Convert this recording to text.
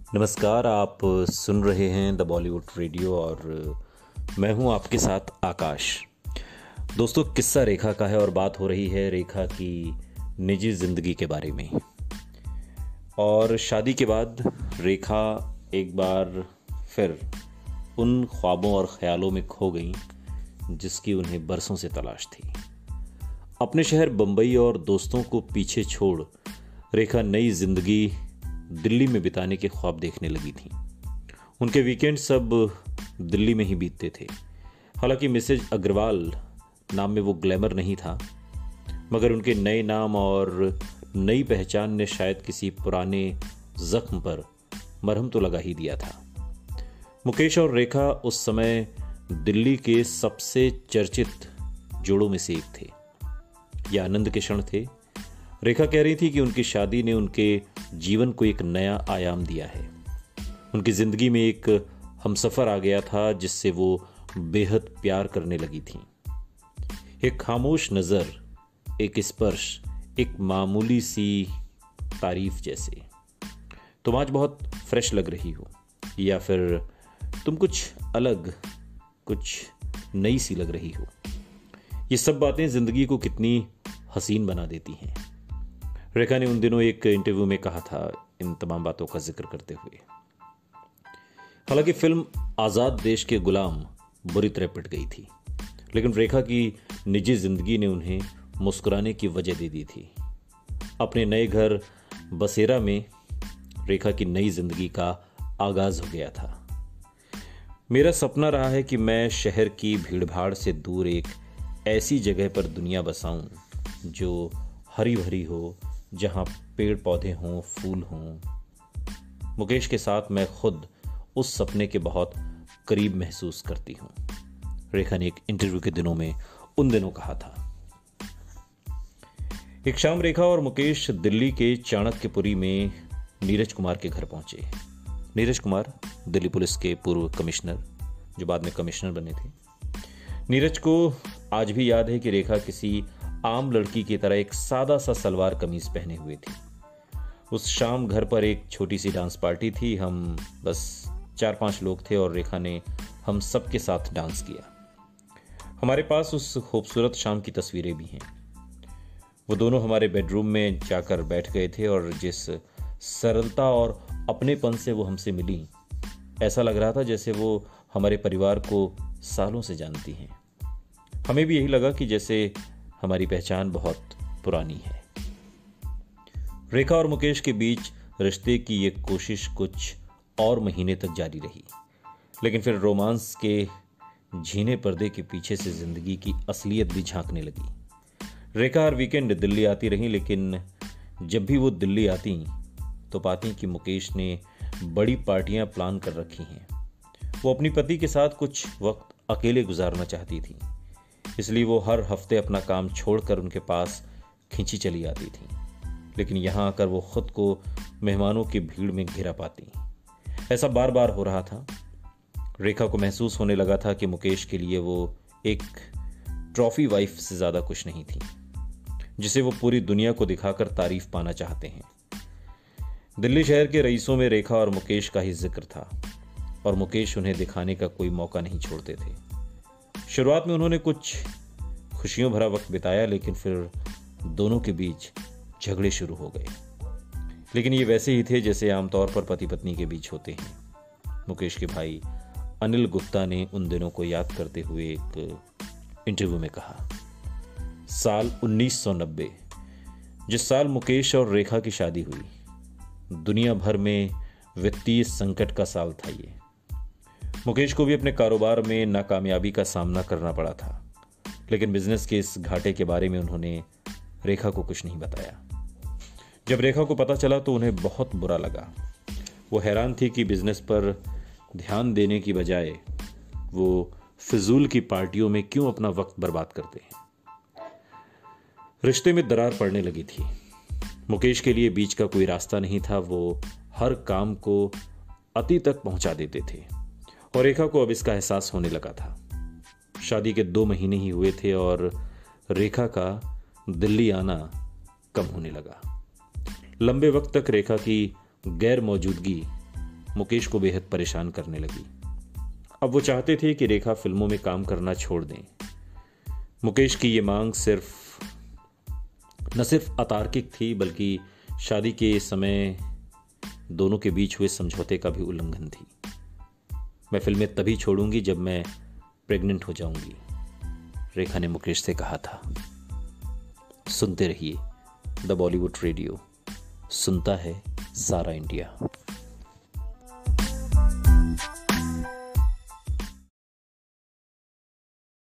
नमस्कार। आप सुन रहे हैं द बॉलीवुड रेडियो और मैं हूं आपके साथ आकाश। दोस्तों, किस्सा रेखा का है और बात हो रही है रेखा की निजी ज़िंदगी के बारे में। और शादी के बाद रेखा एक बार फिर उन ख्वाबों और ख्यालों में खो गई जिसकी उन्हें बरसों से तलाश थी। अपने शहर बम्बई और दोस्तों को पीछे छोड़ रेखा नई जिंदगी दिल्ली में बिताने के ख्वाब देखने लगी थी। उनके वीकेंड सब दिल्ली में ही बीतते थे। हालांकि मिसेज अग्रवाल नाम में वो ग्लैमर नहीं था, मगर उनके नए नाम और नई पहचान ने शायद किसी पुराने जख्म पर मरहम तो लगा ही दिया था। मुकेश और रेखा उस समय दिल्ली के सबसे चर्चित जोड़ों में से एक थे। यह आनंद के क्षण थे। रेखा कह रही थी कि उनकी शादी ने उनके जीवन को एक नया आयाम दिया है। उनकी जिंदगी में एक हमसफर आ गया था जिससे वो बेहद प्यार करने लगी थी। एक खामोश नजर, एक स्पर्श, एक मामूली सी तारीफ जैसे। तुम आज बहुत फ्रेश लग रही हो, या फिर तुम कुछ अलग, कुछ नई सी लग रही हो। ये सब बातें जिंदगी को कितनी हसीन बना देती हैं। रेखा ने उन दिनों एक इंटरव्यू में कहा था इन तमाम बातों का जिक्र करते हुए। हालांकि फिल्म आज़ाद देश के गुलाम बुरी तरह पिट गई थी, लेकिन रेखा की निजी जिंदगी ने उन्हें मुस्कुराने की वजह दे दी थी। अपने नए घर बसेरा में रेखा की नई जिंदगी का आगाज हो गया था। मेरा सपना रहा है कि मैं शहर की भीड़भाड़ से दूर एक ऐसी जगह पर दुनिया बसाऊं जो हरी भरी हो, जहां पेड़ पौधे हों, फूल हों। मुकेश के साथ मैं खुद उस सपने के बहुत करीब महसूस करती हूं, रेखा ने एक इंटरव्यू के दिनों में उन दिनों कहा था। एक शाम रेखा और मुकेश दिल्ली के चाणक्यपुरी में नीरज कुमार के घर पहुंचे। नीरज कुमार दिल्ली पुलिस के पूर्व कमिश्नर, जो बाद में कमिश्नर बने थे। नीरज को आज भी याद है कि रेखा किसी आम लड़की की तरह एक सादा सा सलवार कमीज पहने हुए थी। उस शाम घर पर एक छोटी सी डांस पार्टी थी। हम बस 4-5 लोग थे और रेखा ने हम सबके साथ डांस किया। हमारे पास उस खूबसूरत शाम की तस्वीरें भी हैं। वो दोनों हमारे बेडरूम में जाकर बैठ गए थे और जिस सरलता और अपनेपन से वो हमसे मिली, ऐसा लग रहा था जैसे वो हमारे परिवार को सालों से जानती हैं। हमें भी यही लगा कि जैसे हमारी पहचान बहुत पुरानी है। रेखा और मुकेश के बीच रिश्ते की ये कोशिश कुछ और महीने तक जारी रही, लेकिन फिर रोमांस के झीने पर्दे के पीछे से जिंदगी की असलियत भी झांकने लगी। रेखा हर वीकेंड दिल्ली आती रही, लेकिन जब भी वो दिल्ली आती तो पाती कि मुकेश ने बड़ी पार्टियां प्लान कर रखी हैं। वो अपनी पति के साथ कुछ वक्त अकेले गुजारना चाहती थी, इसलिए वो हर हफ्ते अपना काम छोड़कर उनके पास खींची चली आती थी। लेकिन यहाँ आकर वो खुद को मेहमानों की भीड़ में घिरा पाती। ऐसा बार बार हो रहा था। रेखा को महसूस होने लगा था कि मुकेश के लिए वो एक ट्रॉफी वाइफ से ज्यादा कुछ नहीं थी, जिसे वो पूरी दुनिया को दिखाकर तारीफ पाना चाहते हैं। दिल्ली शहर के रईसों में रेखा और मुकेश का ही जिक्र था और मुकेश उन्हें दिखाने का कोई मौका नहीं छोड़ते थे। शुरुआत में उन्होंने कुछ खुशियों भरा वक्त बिताया, लेकिन फिर दोनों के बीच झगड़े शुरू हो गए। लेकिन ये वैसे ही थे जैसे आमतौर पर पति पत्नी के बीच होते हैं। मुकेश के भाई अनिल गुप्ता ने उन दिनों को याद करते हुए एक इंटरव्यू में कहा, साल 1990, जिस साल मुकेश और रेखा की शादी हुई, दुनिया भर में वित्तीय संकट का साल था ये। मुकेश को भी अपने कारोबार में नाकामयाबी का सामना करना पड़ा था, लेकिन बिजनेस के इस घाटे के बारे में उन्होंने रेखा को कुछ नहीं बताया। जब रेखा को पता चला तो उन्हें बहुत बुरा लगा। वो हैरान थी कि बिजनेस पर ध्यान देने की बजाय वो फिजूल की पार्टियों में क्यों अपना वक्त बर्बाद करते हैं। रिश्ते में दरार पड़ने लगी थी। मुकेश के लिए बीच का कोई रास्ता नहीं था। वो हर काम को अति तक पहुंचा देते थे और रेखा को अब इसका एहसास होने लगा था। शादी के 2 महीने ही हुए थे और रेखा का दिल्ली आना कम होने लगा। लंबे वक्त तक रेखा की गैर मौजूदगी मुकेश को बेहद परेशान करने लगी। अब वो चाहते थे कि रेखा फिल्मों में काम करना छोड़ दें। मुकेश की ये मांग न सिर्फ अतार्किक थी, बल्कि शादी के समय दोनों के बीच हुए समझौते का भी उल्लंघन थी। मैं फिल्में तभी छोड़ूंगी जब मैं प्रेग्नेंट हो जाऊंगी, रेखा ने मुकेश से कहा था। सुनते रहिए द बॉलीवुड रेडियो, सुनता है सारा इंडिया।